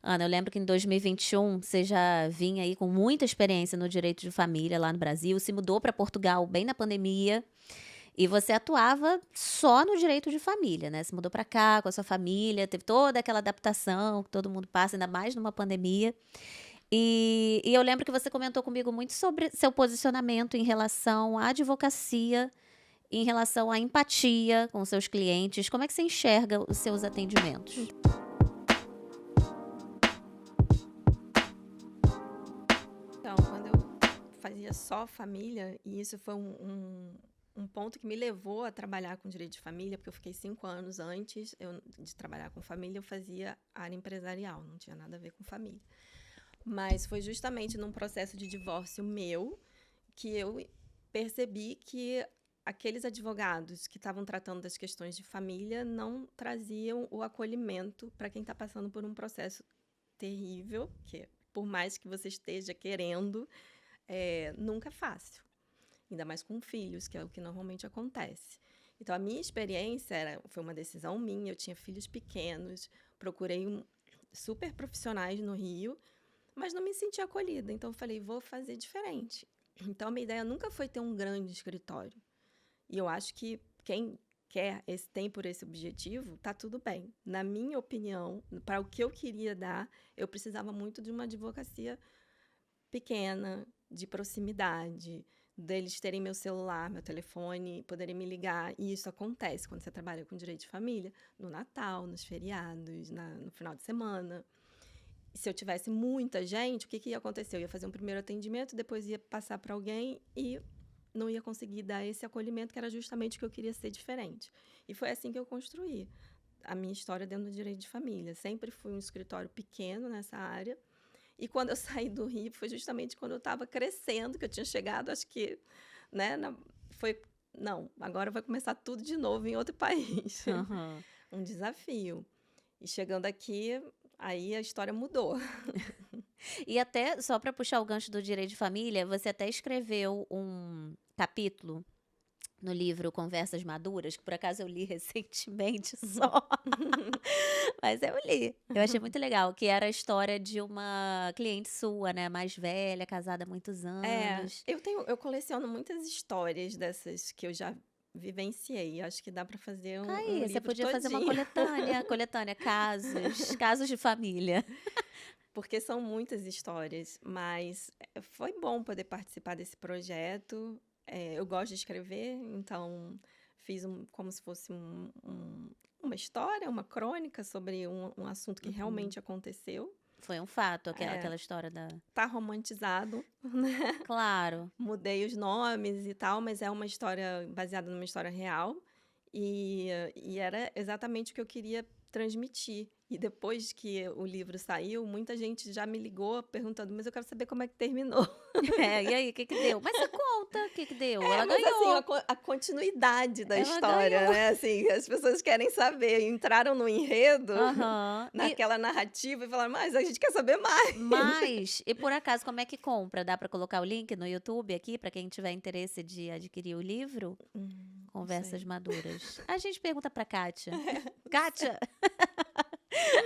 Ana, eu lembro que em 2021 você já vinha aí com muita experiência no direito de família lá no Brasil, se mudou para Portugal bem na pandemia e você atuava só no direito de família, né? Se mudou para cá com a sua família, teve toda aquela adaptação que todo mundo passa, ainda mais numa pandemia. E eu lembro que você comentou comigo muito sobre seu posicionamento em relação à advocacia, em relação à empatia com seus clientes. Como é que você enxerga os seus atendimentos? Então, quando eu fazia só família, e isso foi um ponto que me levou a trabalhar com direito de família, porque eu fiquei 5 anos antes de trabalhar com família, eu fazia área empresarial, não tinha nada a ver com família. Mas foi justamente num processo de divórcio meu que eu percebi que aqueles advogados que estavam tratando das questões de família não traziam o acolhimento para quem está passando por um processo terrível, que por mais que você esteja querendo, nunca é fácil. Ainda mais com filhos, que é o que normalmente acontece. Então, a minha experiência foi uma decisão minha, eu tinha filhos pequenos, procurei super profissionais no Rio, mas não me senti acolhida. Então, eu falei, vou fazer diferente. Então, a minha ideia nunca foi ter um grande escritório. E eu acho que quem tem por esse objetivo, tá tudo bem. Na minha opinião, para o que eu queria dar, eu precisava muito de uma advocacia pequena, de proximidade, deles terem meu celular, meu telefone, poderem me ligar. E isso acontece quando você trabalha com direito de família, no Natal, nos feriados, no final de semana. E se eu tivesse muita gente, o que ia acontecer? Eu ia fazer um primeiro atendimento, depois ia passar para alguém e não ia conseguir dar esse acolhimento, que era justamente o que eu queria ser diferente. E foi assim que eu construí a minha história dentro do direito de família. Sempre fui um escritório pequeno nessa área. E quando eu saí do Rio, foi justamente quando eu estava crescendo, que eu tinha chegado, acho que, né, não, agora vai começar tudo de novo em outro país. Aham. Um desafio. E chegando aqui, aí a história mudou. E até, só para puxar o gancho do direito de família, você até escreveu um capítulo no livro Conversas Maduras, que por acaso eu li recentemente só, mas eu li. Eu achei muito legal, que era a história de uma cliente sua, né, mais velha, casada há muitos anos. Eu coleciono muitas histórias dessas que eu já vivenciei. Acho que dá para fazer um Aí, você livro podia fazer uma todinho. coletânea, casos de família. Porque são muitas histórias, mas foi bom poder participar desse projeto. Eu gosto de escrever, então fiz como se fosse uma história, uma crônica sobre um assunto que Uhum. realmente aconteceu. Foi um fato, É, aquela história da... tá romantizado, né? Claro. Mudei os nomes e tal, mas é uma história baseada numa história real. E era exatamente o que eu queria transmitir. E depois que o livro saiu, muita gente já me ligou perguntando, mas eu quero saber como é que terminou. É, e aí, o que que deu? Mas você conta o que que deu. Ela Mas assim, ganhou, a continuidade da ela história, ganhou. né? Assim, as pessoas querem saber, entraram no enredo, Aham. E naquela narrativa e falaram, mas a gente quer saber mais. e por acaso, como é que compra? Dá pra colocar o link no YouTube aqui pra quem tiver interesse de adquirir o livro? Não Conversas sei. Maduras. A gente pergunta pra Kátia. Não sei. Kátia,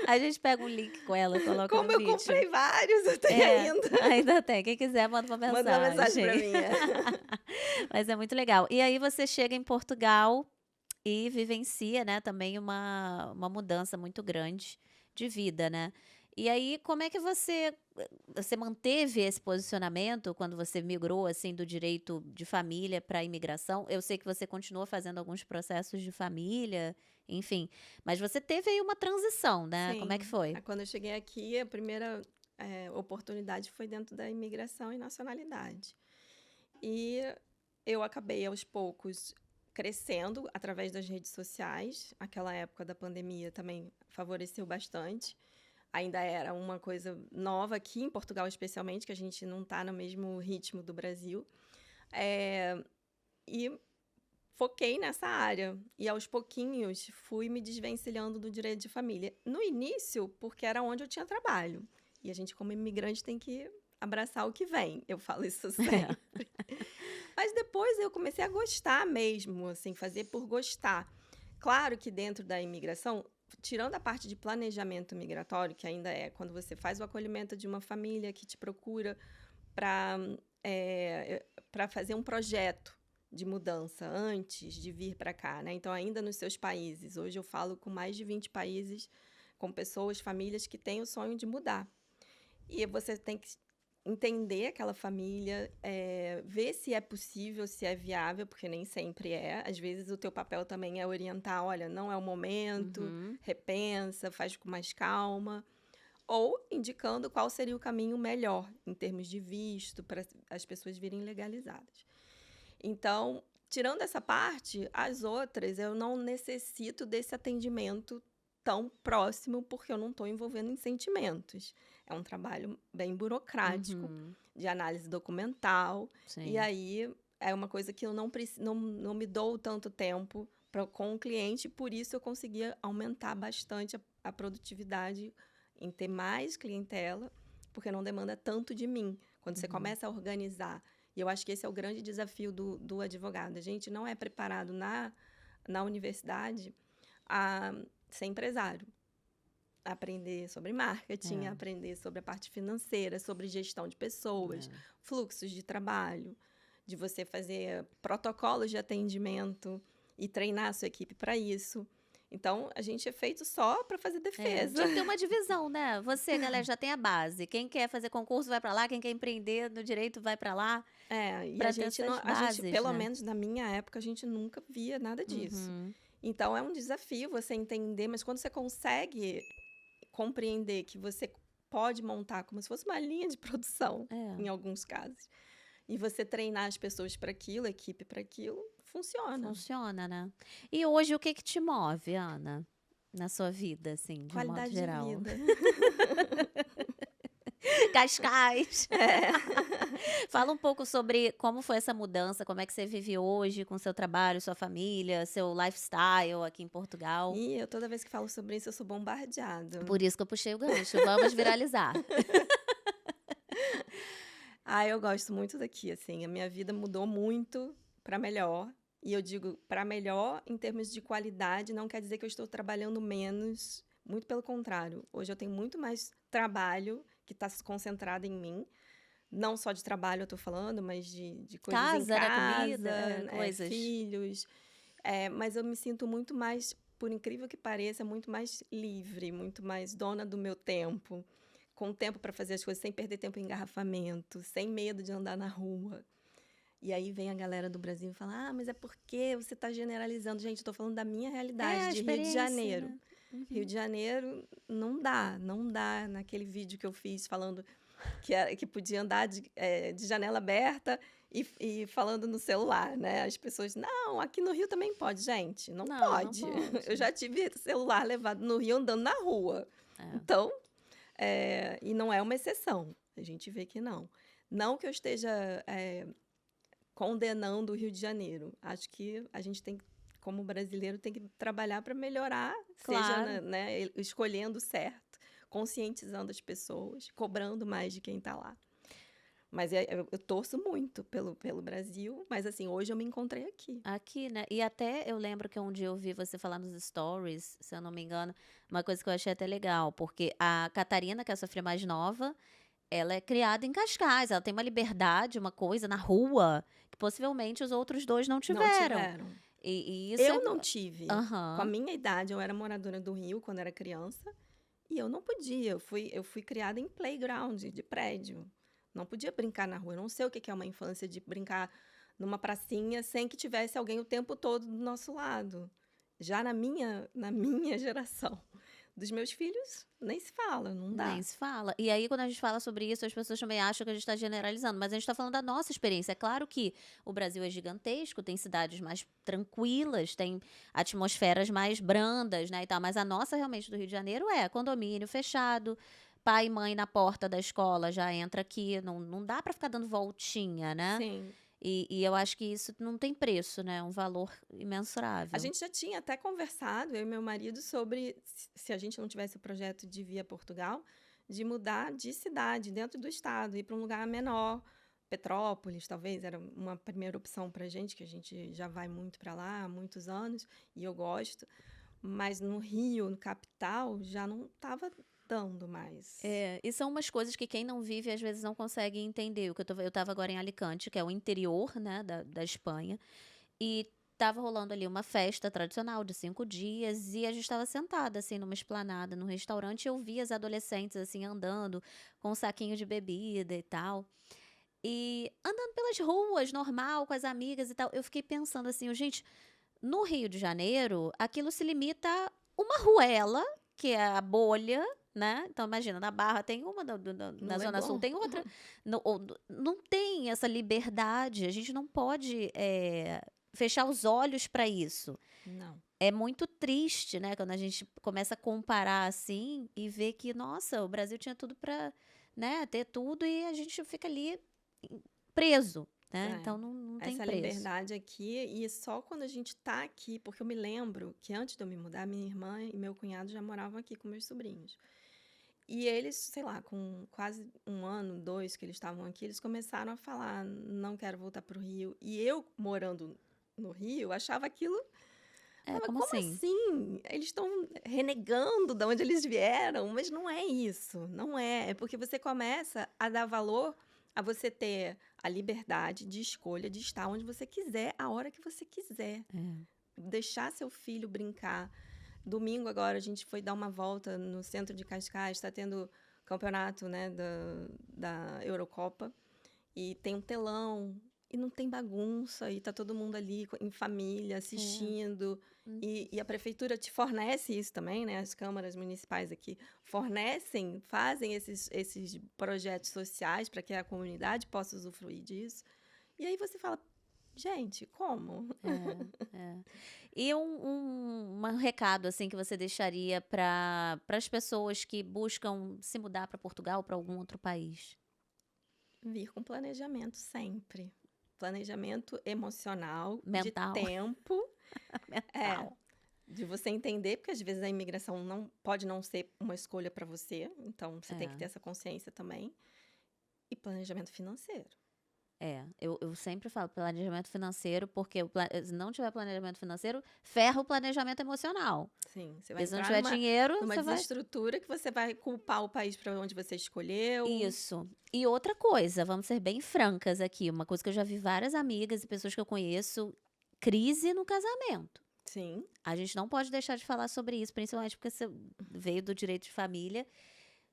a gente pega um link com ela, coloca no Como eu vídeo. comprei vários, eu tenho É, ainda. ainda tem. Quem quiser, manda uma Manda uma mensagem pra mensagem. mim. Mas é muito legal. E aí você chega em Portugal e vivencia, né, também uma mudança muito grande de vida, né. E aí, como é que você manteve esse posicionamento quando você migrou, assim, do direito de família para a imigração? Eu sei que você continua fazendo alguns processos de família, enfim, mas você teve aí uma transição, né, como é que Sim. foi? Quando eu cheguei aqui, a primeira oportunidade foi dentro da imigração e nacionalidade. E eu acabei, aos poucos, crescendo através das redes sociais. Aquela época da pandemia também favoreceu bastante. Ainda era uma coisa nova aqui em Portugal, especialmente, que a gente não está no mesmo ritmo do Brasil. Eh, e foquei nessa área. E aos pouquinhos fui me desvencilhando do direito de família. No início, porque era onde eu tinha trabalho. E a gente, como imigrante, tem que abraçar o que vem. Eu falo isso É. sempre. Mas depois eu comecei a gostar mesmo, assim, fazer por gostar. Claro que dentro da imigração, tirando a parte de planejamento migratório, que ainda é quando você faz o acolhimento de uma família que te procura para fazer um projeto de mudança antes de vir para cá, né? Então, ainda nos seus países. Hoje eu falo com mais de 20 países, com pessoas, famílias que têm o sonho de mudar. E você tem que entender aquela família, ver se é possível, se é viável, porque nem sempre é. Às vezes o teu papel também é orientar, olha, não é o momento, repensa, faz com mais calma. Ou indicando qual seria o caminho melhor em termos de visto para as pessoas virem legalizadas. Então, tirando essa parte, as outras eu não necessito desse atendimento tão próximo porque eu não estou envolvendo em sentimentos. É um trabalho bem burocrático, de análise documental. Sim. E aí é uma coisa que eu não me dou tanto tempo com o cliente, por isso eu conseguia aumentar bastante a produtividade em ter mais clientela, porque não demanda tanto de mim. Quando você começa a organizar. E eu acho que esse é o grande desafio do advogado. A gente não é preparado na universidade a ser empresário. Aprender sobre marketing, aprender sobre a parte financeira, sobre gestão de pessoas, fluxos de trabalho, de você fazer protocolos de atendimento e treinar a sua equipe para isso. Então, a gente é feito só para fazer defesa. Tinha que ter uma divisão, né? Você, galera, já tem a base. Quem quer fazer concurso vai para lá, quem quer empreender no direito vai para lá. E a gente, pelo menos na minha época, a gente nunca via nada disso. Então, é um desafio você entender, mas quando você consegue compreender que você pode montar como se fosse uma linha de produção, em alguns casos, e você treinar as pessoas para aquilo, a equipe para aquilo, funciona. Funciona, né? E hoje, o que te move, Ana, na sua vida, assim, de Qualidade modo geral? de vida. Cascais. Fala um pouco sobre como foi essa mudança, como é que você vive hoje com seu trabalho, sua família, seu lifestyle aqui em Portugal. E toda vez que falo sobre isso, eu sou bombardeada. Por isso que eu puxei o gancho. Vamos viralizar. Eu gosto muito daqui, assim. A minha vida mudou muito para melhor. E eu digo para melhor em termos de qualidade, não quer dizer que eu estou trabalhando menos. Muito pelo contrário. Hoje eu tenho muito mais trabalho que está concentrado em mim. Não só de trabalho eu estou falando, mas de coisas em casa, comida, coisas. Filhos. Mas eu me sinto muito mais, por incrível que pareça, muito mais livre, muito mais dona do meu tempo. Com tempo para fazer as coisas sem perder tempo em engarrafamento, sem medo de andar na rua. E aí vem a galera do Brasil e fala, mas é porque você está generalizando. Gente, eu estou falando da minha realidade, de Rio de Janeiro. Né? Rio de Janeiro não dá. Naquele vídeo que eu fiz falando que podia andar de janela aberta e falando no celular, né? As pessoas, não, aqui no Rio também pode. Gente, não pode. Eu já tive celular levado no Rio andando na rua. Então, e não é uma exceção. A gente vê que não. Não que eu esteja condenando o Rio de Janeiro. Acho que a gente tem, como brasileiro, tem que trabalhar para melhorar, seja escolhendo certo, conscientizando as pessoas, cobrando mais de quem está lá. Mas eu torço muito pelo Brasil, mas assim, hoje eu me encontrei aqui. Aqui, né? E até eu lembro que um dia eu ouvi você falar nos stories, se eu não me engano, uma coisa que eu achei até legal, porque a Catarina, que é a sua filha mais nova, ela é criada em Cascais, ela tem uma liberdade, uma coisa na rua, que possivelmente os outros dois não tiveram. Não tiveram. E isso eu não tive. Com a minha idade, eu era moradora do Rio quando era criança, e eu não podia. Eu fui criada em playground, de prédio. Não podia brincar na rua. Eu não sei o que é uma infância de brincar numa pracinha sem que tivesse alguém o tempo todo do nosso lado. Já na minha geração. Dos meus filhos, nem se fala, não dá. Nem se fala. E aí, quando a gente fala sobre isso, as pessoas também acham que a gente está generalizando. Mas a gente está falando da nossa experiência. É claro que o Brasil é gigantesco, tem cidades mais tranquilas, tem atmosferas mais brandas, né, e tal. Mas a nossa, realmente, do Rio de Janeiro é condomínio fechado, pai e mãe na porta da escola já entra aqui. Não dá para ficar dando voltinha, né? Sim. E eu acho que isso não tem preço, né? É um valor imensurável. A gente já tinha até conversado, eu e meu marido, sobre se a gente não tivesse o projeto de vir a Portugal, de mudar de cidade, dentro do estado, ir para um lugar menor. Petrópolis, talvez, era uma primeira opção para a gente, que a gente já vai muito para lá há muitos anos, e eu gosto. Mas no Rio, no capital, já não estava dando mais. E são umas coisas que quem não vive às vezes não consegue entender. Eu tava agora em Alicante, que é o interior, né, da Espanha, e tava rolando ali uma festa tradicional de 5 dias e a gente estava sentada assim numa esplanada, num restaurante, e eu vi as adolescentes assim andando com um saquinho de bebida e tal. E andando pelas ruas, normal, com as amigas e tal. Eu fiquei pensando assim, gente, no Rio de Janeiro, aquilo se limita a uma ruela, que é a bolha, né? Então, imagina, na Barra tem uma, No na Zona Sul Leblon? tem outra. Não tem essa liberdade. A gente não pode fechar os olhos para isso. Não. É muito triste, né? Quando a gente começa a comparar assim e ver que, nossa, o Brasil tinha tudo para, né, ter tudo e a gente fica ali preso, né? É. Então não tem Essa preço. liberdade aqui, e só quando a gente tá aqui, porque eu me lembro que antes de eu me mudar, minha irmã e meu cunhado já moravam aqui com meus sobrinhos. E eles, sei lá, com quase 1 ano, 2 que eles estavam aqui, eles começaram a falar: não quero voltar pro Rio. E eu, morando no Rio, achava aquilo. Falava, Como como assim? assim? Eles estão renegando de onde eles vieram, mas não é isso, não é. É porque você começa a dar valor a você ter a liberdade de escolha de estar onde você quiser, a hora que você quiser. Deixar seu filho brincar. Domingo agora a gente foi dar uma volta no centro de Cascais, está tendo campeonato, né, da Eurocopa, e tem um telão, e não tem bagunça, e tá todo mundo ali em família, assistindo. E a prefeitura te fornece isso também, né? As câmaras municipais aqui fornecem, fazem esses projetos sociais para que a comunidade possa usufruir disso. E aí você fala, gente, como? E um recado assim que você deixaria para as pessoas que buscam se mudar para Portugal ou para algum outro país? Vir com planejamento sempre. Planejamento emocional, Mental. de tempo. Mental. De você entender, porque às vezes a imigração não pode não ser uma escolha para você, então você tem que ter essa consciência também. E planejamento financeiro. Eu sempre falo planejamento financeiro, porque se não tiver planejamento financeiro, ferra o planejamento emocional. Sim, você vai Se não entrar tiver dinheiro, numa você vai... desestrutura que você vai culpar o país para onde você escolheu. Isso. E outra coisa, vamos ser bem francas aqui, uma coisa que eu já vi várias amigas e pessoas que eu conheço, crise no casamento. Sim. A gente não pode deixar de falar sobre isso, principalmente porque você veio do direito de família.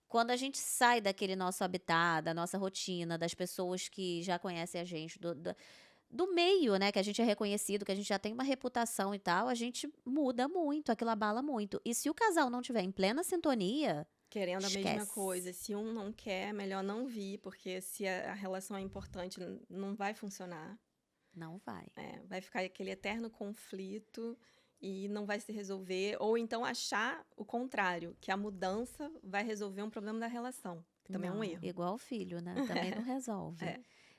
Quando a gente sai daquele nosso habitat, da nossa rotina, das pessoas que já conhecem a gente, do meio, né, que a gente é reconhecido, que a gente já tem uma reputação e tal, a gente muda muito, aquilo abala muito. E se o casal não tiver em plena sintonia, querendo a mesma esquece. coisa, se um não quer, melhor não vir, porque se a relação é importante, não vai funcionar. Não vai. Vai ficar aquele eterno conflito e não vai se resolver. Ou então achar o contrário, que a mudança vai resolver um problema da relação, que também é um erro. Igual o filho, né? Também não resolve.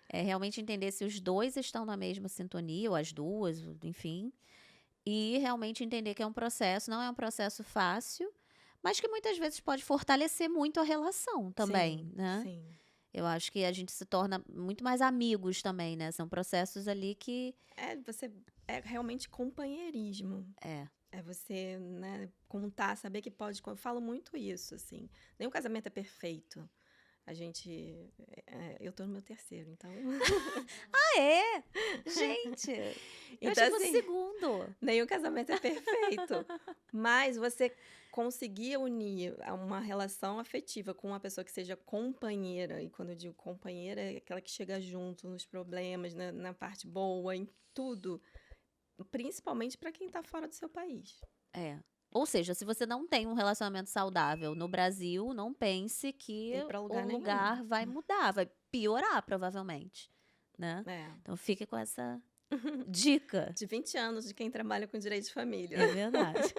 É realmente entender se os dois estão na mesma sintonia, ou as duas, enfim. E realmente entender que é um processo, não é um processo fácil, mas que muitas vezes pode fortalecer muito a relação também, Sim, né? sim. Eu acho que a gente se torna muito mais amigos também, né? São processos ali que... É realmente companheirismo. É você, né, contar, saber que pode... Eu falo muito isso, assim. Nenhum casamento é perfeito. A gente... eu tô no meu 3º, então... Gente! Eu Então, acho que assim, no segundo. nenhum casamento é perfeito. Mas você conseguir unir uma relação afetiva com uma pessoa que seja companheira, e quando eu digo companheira, é aquela que chega junto nos problemas, na parte boa, em tudo, principalmente para quem está fora do seu país. Ou seja, se você não tem um relacionamento saudável no Brasil, não pense que Ir pra lugar o nenhum. lugar vai mudar, vai piorar provavelmente, né? Então fique com essa dica. De 20 anos de quem trabalha com direito de família. É verdade.